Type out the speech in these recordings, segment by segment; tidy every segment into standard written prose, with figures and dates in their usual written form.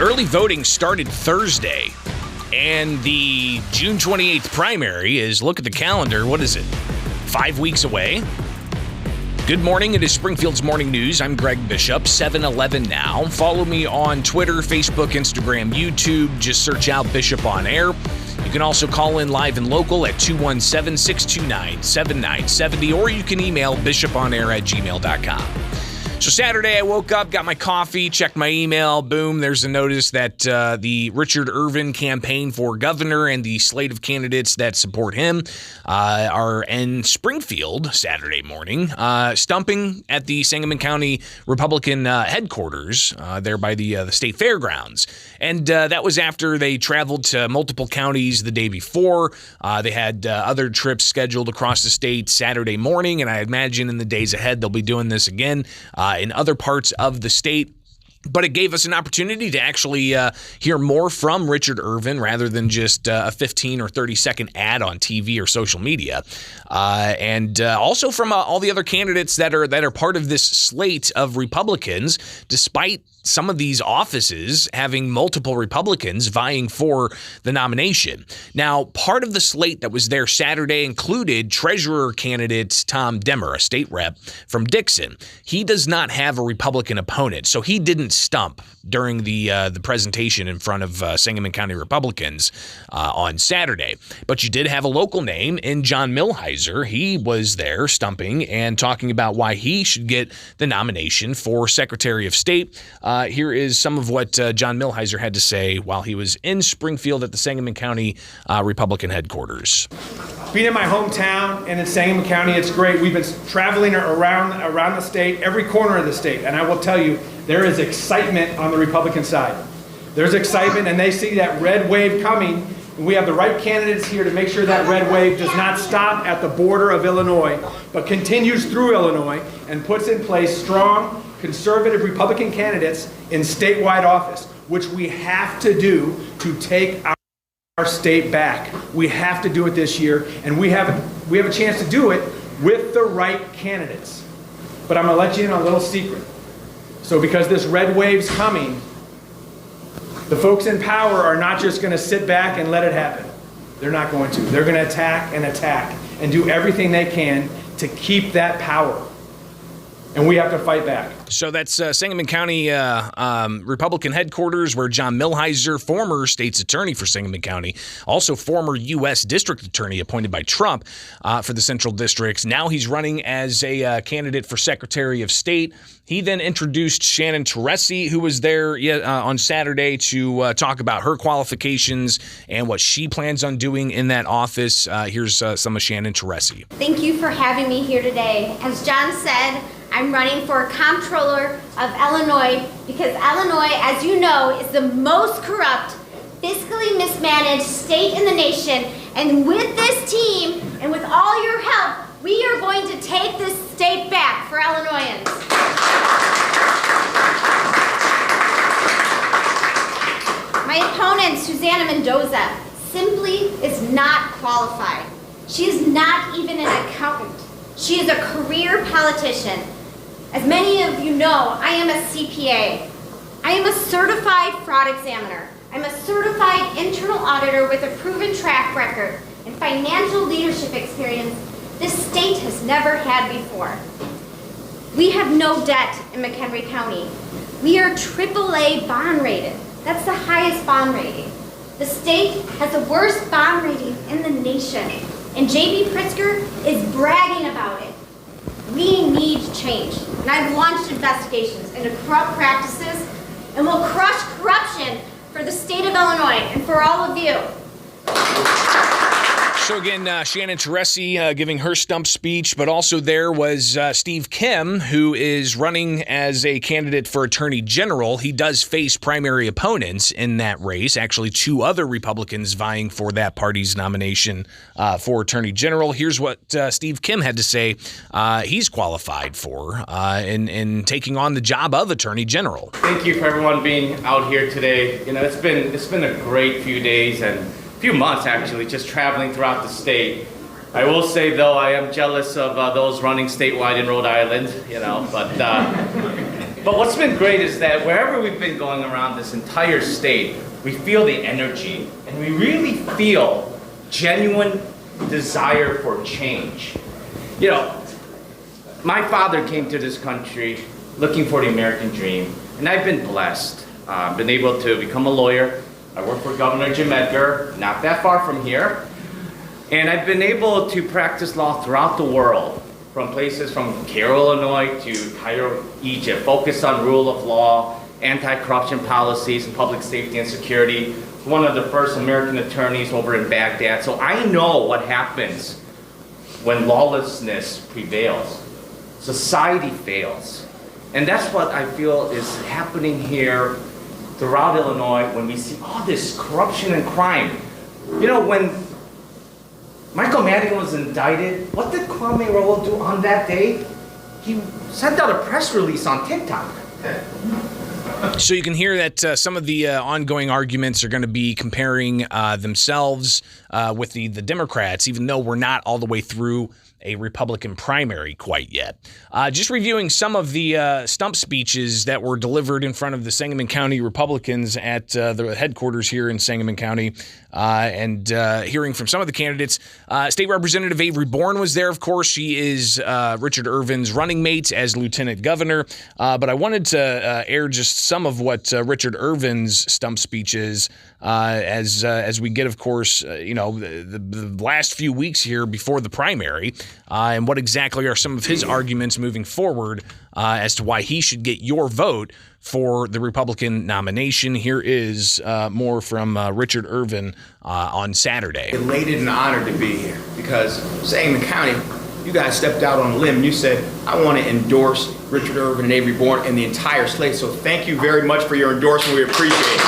Early voting started Thursday, and the June 28th primary is, look at the calendar, what is it, 5 weeks away? Good morning, it is Springfield's Morning News. I'm Greg Bishop, 7-11 now. Follow me on Twitter, Facebook, Instagram, YouTube. Just search out Bishop on Air. You can also call in live and local at 217-629-7970, or you can email bishoponair@gmail.com. So Saturday, I woke up, got my coffee, checked my email. Boom, there's a notice that the Richard Irvin campaign for governor and the slate of candidates that support him are in Springfield Saturday morning, stumping at the Sangamon County Republican headquarters there by the state fairgrounds. And that was after they traveled to multiple counties the day before. They had other trips scheduled across the state Saturday morning, and I imagine in the days ahead they'll be doing this again in other parts of the state. But it gave us an opportunity to actually hear more from Richard Irvin rather than just a 15 or 30-second ad on TV or social media. And also from all the other candidates that are part of this slate of Republicans, despite some of these offices having multiple Republicans vying for the nomination. Now, part of the slate that was there Saturday included treasurer candidate Tom Demmer, a state rep from Dixon. He does not have a Republican opponent, so he didn't stump during the presentation in front of Sangamon County Republicans on Saturday. But you did have a local name in John Milhiser. He was there stumping and talking about why he should get the nomination for Secretary of State. Here is some of what John Milheiser had to say while he was in Springfield at the Sangamon County Republican headquarters. Being in my hometown and in Sangamon County, it's great. We've been traveling around the state, every corner of the state, and I will tell you, there is excitement on the Republican side. There's excitement, and they see that red wave coming, and we have the right candidates here to make sure that red wave does not stop at the border of Illinois, but continues through Illinois and puts in place strong, conservative Republican candidates in statewide office, which we have to do to take our state back. We have to do it this year, and we have a chance to do it with the right candidates. But I'm going to let you in on a little secret. So because this red wave's coming, the folks in power are not just going to sit back and let it happen. They're not going to. They're going to attack and do everything they can to keep that power. And we have to fight back. So that's Sangamon County Republican headquarters, where John Milheiser, former state's attorney for Sangamon County, also former U.S. district attorney appointed by Trump for the Central Districts. Now he's running as a candidate for Secretary of State. He then introduced Shannon Teresi, who was there on Saturday to talk about her qualifications and what she plans on doing in that office. Here's some of Shannon Teresi. Thank you for having me here today. As John said, I'm running for Comptroller of Illinois because Illinois, as you know, is the most corrupt, fiscally mismanaged state in the nation. And with this team and with all your help, we are going to take this state back for Illinoisans. My opponent, Susanna Mendoza, simply is not qualified. She is not even an accountant. She is a career politician. As many of you know, I am a CPA. I am a certified fraud examiner. I'm a certified internal auditor with a proven track record and financial leadership experience this state has never had before. We have no debt in McHenry County. We are AAA bond rated. That's the highest bond rating. The state has the worst bond rating in the nation, and J.B. Pritzker is bragging about it. We need change, and I've launched investigations into corrupt practices and will crush corruption for the state of Illinois and for all of you. So again, Shannon Teresi giving her stump speech, but also there was Steve Kim, who is running as a candidate for Attorney General. He does face primary opponents in that race, actually two other Republicans vying for that party's nomination for Attorney General. Here's what Steve Kim had to say he's qualified for in taking on the job of Attorney General. Thank you for everyone being out here today. You know, it's been a great few days and few months actually, just traveling throughout the state. I will say though, I am jealous of those running statewide in Rhode Island, you know, but But what's been great is that wherever we've been going around this entire state, we feel the energy, and we really feel genuine desire for change. You know, my father came to this country looking for the American dream, and I've been blessed. Been able to become a lawyer. I work for Governor Jim Edgar, not that far from here. And I've been able to practice law throughout the world, from places from Cairo, Illinois to Cairo, Egypt, focused on rule of law, anti-corruption policies, and public safety and security. One of the first American attorneys over in Baghdad. So I know what happens when lawlessness prevails. Society fails. And that's what I feel is happening here throughout Illinois when we see all this corruption and crime. You know, when Michael Madigan was indicted, what did Kwame Rowell do on that day? He sent out a press release on TikTok. So you can hear that some of the ongoing arguments are going to be comparing themselves with the Democrats, even though we're not all the way through a Republican primary quite yet. Just reviewing some of the stump speeches that were delivered in front of the Sangamon County Republicans at the headquarters here in Sangamon County, and hearing from some of the candidates. State Representative Avery Bourne was there, of course. She is Richard Irvin's running mate as lieutenant governor. But I wanted to air just some of what Richard Irvin's stump speech is as we get, of course, the last few weeks here before the primary. And what exactly are some of his arguments moving forward as to why he should get your vote for the Republican nomination. Here is more from Richard Irvin on Saturday. Elated and honored to be here because Sangamon County, you guys stepped out on a limb and you said, I want to endorse Richard Irvin and Avery Bourne and the entire slate. So thank you very much for your endorsement. We appreciate it.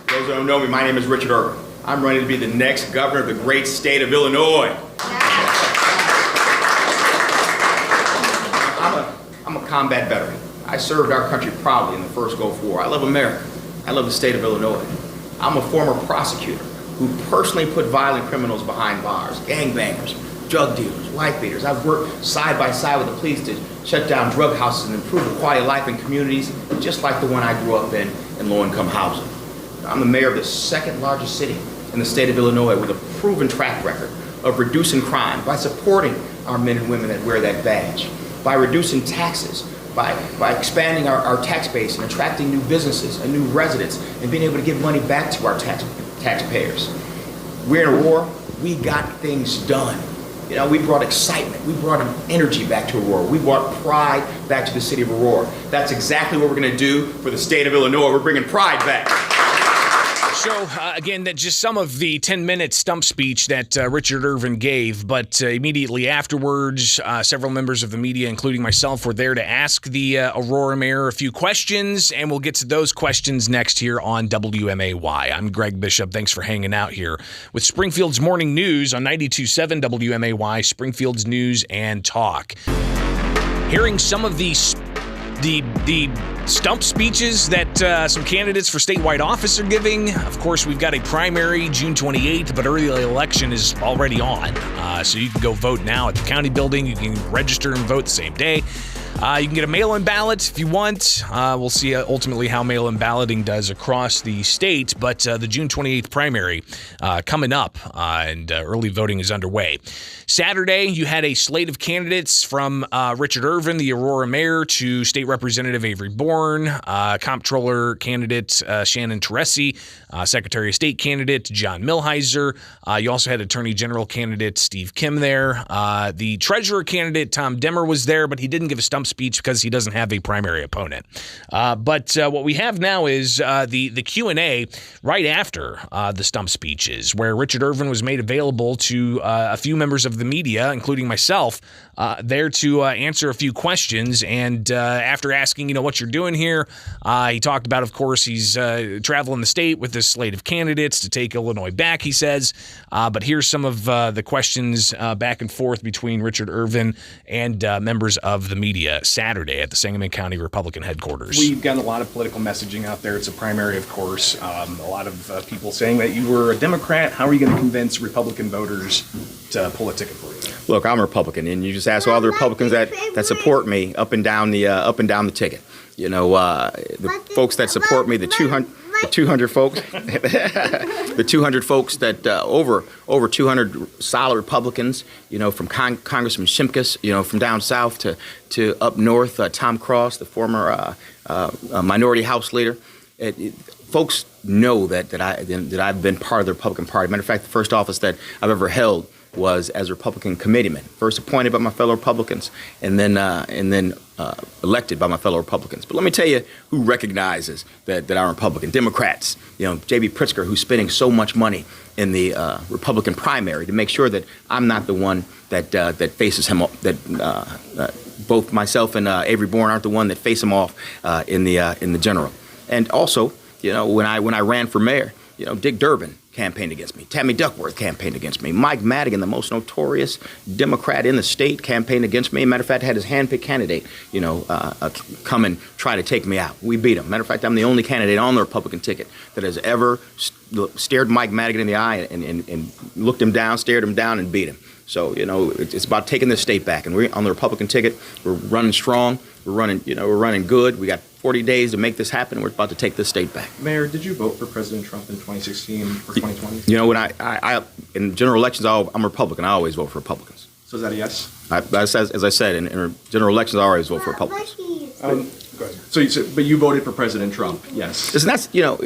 Those who don't know me, my name is Richard Irvin. I'm running to be the next governor of the great state of Illinois. I'm a combat veteran. I served our country proudly in the first Gulf War. I love America. I love the state of Illinois. I'm a former prosecutor who personally put violent criminals behind bars, gangbangers, drug dealers, wife beaters. I've worked side by side with the police to shut down drug houses and improve the quality of life in communities just like the one I grew up in low-income housing. I'm the mayor of the second largest city in the state of Illinois with a proven track record of reducing crime by supporting our men and women that wear that badge, by reducing taxes, by expanding our tax base and attracting new businesses and new residents and being able to give money back to our taxpayers. We're in a war, we got things done. You know, we brought excitement, we brought energy back to Aurora, we brought pride back to the city of Aurora. That's exactly what we're gonna do for the state of Illinois. We're bringing pride back. So, again, that's just some of the 10-minute stump speech that Richard Irvin gave, but immediately afterwards, several members of the media, including myself, were there to ask the Aurora mayor a few questions, and we'll get to those questions next here on WMAY. I'm Greg Bishop. Thanks for hanging out here with Springfield's Morning News on 92.7 WMAY, Springfield's News and Talk. Hearing some of the stump speeches that some candidates for statewide office are giving. Of course, we've got a primary June 28th, but early election is already on. So you can go vote now at the county building. You can register and vote the same day. You can get a mail-in ballot if you want. We'll see ultimately how mail-in balloting does across the state, but the June 28th primary coming up, and early voting is underway. Saturday, you had a slate of candidates from Richard Irvin, the Aurora mayor, to State Representative Avery Bourne, Comptroller candidate Shannon Teresi, Secretary of State candidate John Milheiser. You also had Attorney General candidate Steve Kim there. The Treasurer candidate Tom Demmer was there, but he didn't give a stump speech because he doesn't have a primary opponent. But what we have now is the Q&A right after the stump speeches, where Richard Irvin was made available to a few members of the media, including myself, there to answer a few questions. And after asking, what you're doing here, he talked about, of course, he's traveling the state with this slate of candidates to take Illinois back, he says. But here's some of the questions back and forth between Richard Irvin and members of the media Saturday at the Sangamon County Republican headquarters. We've got a lot of political messaging out there. It's a primary, of course. A lot of people saying that you were a Democrat. How are you going to convince Republican voters to pull a ticket for you? Look, I'm a Republican, and you just ask all the Republicans that support me up and down the ticket. You know, the folks that support me, the 200 folks, the 200 folks that over 200 solid Republicans. You know, from Congressman Shimkus, you know, from down south to up north, Tom Cross, the former minority House leader. Folks know that I've been part of the Republican Party. Matter of fact, the first office that I've ever held was as a Republican committeeman, first appointed by my fellow Republicans, and then elected by my fellow Republicans. But let me tell you who recognizes that I'm Republican. Democrats. You know, J.B. Pritzker, who's spending so much money in the Republican primary to make sure that I'm not the one that faces him, that both myself and Avery Bourne aren't the one that face him off in the general. And also, you know, when I ran for mayor, you know, Dick Durbin campaigned against me. Tammy Duckworth campaigned against me. Mike Madigan, the most notorious Democrat in the state, campaigned against me. Matter of fact, had his handpicked candidate, you know, come and try to take me out. We beat him. Matter of fact, I'm the only candidate on the Republican ticket that has ever stared Mike Madigan in the eye and looked him down, stared him down, and beat him. So, you know, it's about taking the state back. And we're on the Republican ticket. We're running strong. We're running good. We got 40 days to make this happen. We're about to take this state back. Mayor, did you vote for President Trump in 2016 or 2020? You know, when I in general elections, I'm a Republican. I always vote for Republicans. So is that a yes? As I said, in general elections, I always vote for Republicans. Go ahead. But you voted for President Trump, yes? Listen, that's, you know,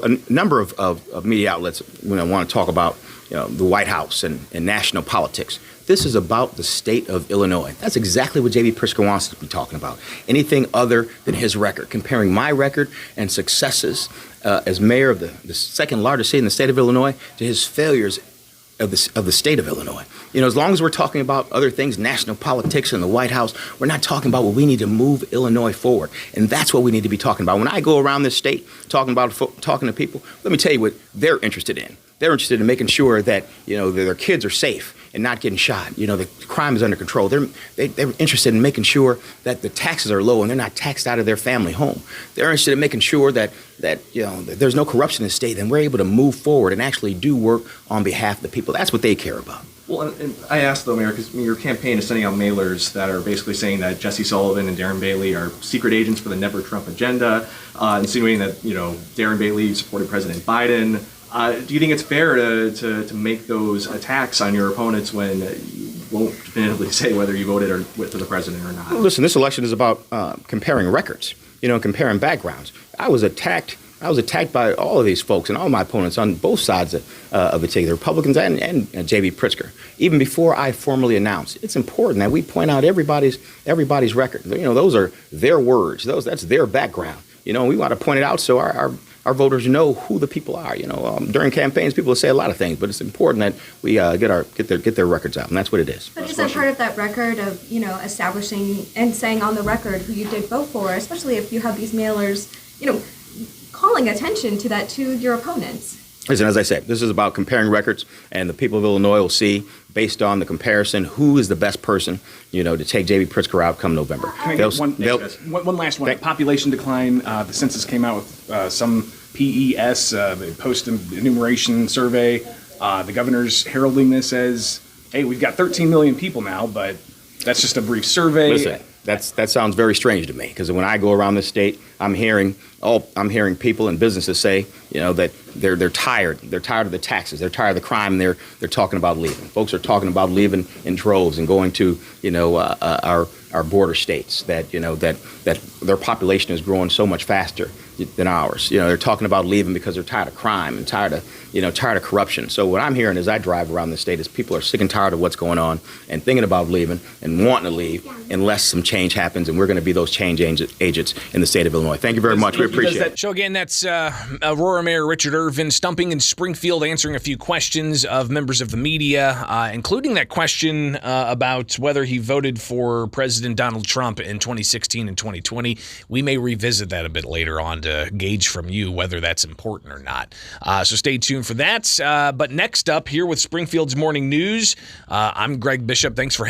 a number of media outlets when I want to talk about, you know, the White House and national politics. This is about the state of Illinois. That's exactly what J.B. Pritzker wants to be talking about. Anything other than his record, comparing my record and successes as mayor of the second largest city in the state of Illinois to his failures of the state of Illinois. You know, as long as we're talking about other things, national politics and the White House, we're not talking about what we need to move Illinois forward. And that's what we need to be talking about. When I go around this state talking to people, let me tell you what they're interested in. They're interested in making sure that, you know, their kids are safe and not getting shot. You know, the crime is under control. They're interested in making sure that the taxes are low and they're not taxed out of their family home. They're interested in making sure that you know, that there's no corruption in the state and we're able to move forward and actually do work on behalf of the people. That's what they care about. Well, and I asked, though, Mayor, because your campaign is sending out mailers that are basically saying that Jesse Sullivan and Darren Bailey are secret agents for the Never Trump agenda, insinuating that, you know, Darren Bailey supported President Biden. Do you think it's fair to make those attacks on your opponents when you won't definitively say whether you voted for the president or not? Listen, this election is about comparing records, you know, comparing backgrounds. I was attacked by all of these folks and all my opponents on both sides of the ticket, the Republicans and J.B. Pritzker. Even before I formally announced, it's important that we point out everybody's record. You know, those are their words. That's their background. You know, we want to point it out so our voters know who the people are. You know, during campaigns, people will say a lot of things, but it's important that we get their records out, and that's what it is. But isn't part of that record of, you know, establishing and saying on the record who you did vote for, especially if you have these mailers, you know, calling attention to that to your opponents? Listen, as I said, this is about comparing records, and the people of Illinois will see, based on the comparison, who is the best person, you know, to take J.B. Pritzker out come November. Can I get one last one? Population decline. The census came out with some PES, post-enumeration survey. The governor's heralding this as, hey, we've got 13 million people now, but that's just a brief survey. Listen, that sounds very strange to me, because when I go around this state, I'm hearing people and businesses say, you know, that they're tired. They're tired of the taxes. They're tired of the crime. They're talking about leaving. Folks are talking about leaving in droves and going to, you know, our border states. That, you know, that their population is growing so much faster than ours. You know, they're talking about leaving because they're tired of crime and tired of corruption. So what I'm hearing as I drive around the state is people are sick and tired of what's going on and thinking about leaving and wanting to leave unless some change happens, and we're going to be those change agents in the state of Illinois. Thank you very much. We appreciate it. So again, that's Aurora Mayor Richard Irvin stumping in Springfield, answering a few questions of members of the media, including that question about whether he voted for President Donald Trump in 2016 and 2020. We may revisit that a bit later on to gauge from you whether that's important or not. So stay tuned for that. But next up here with Springfield's Morning News, I'm Greg Bishop. Thanks for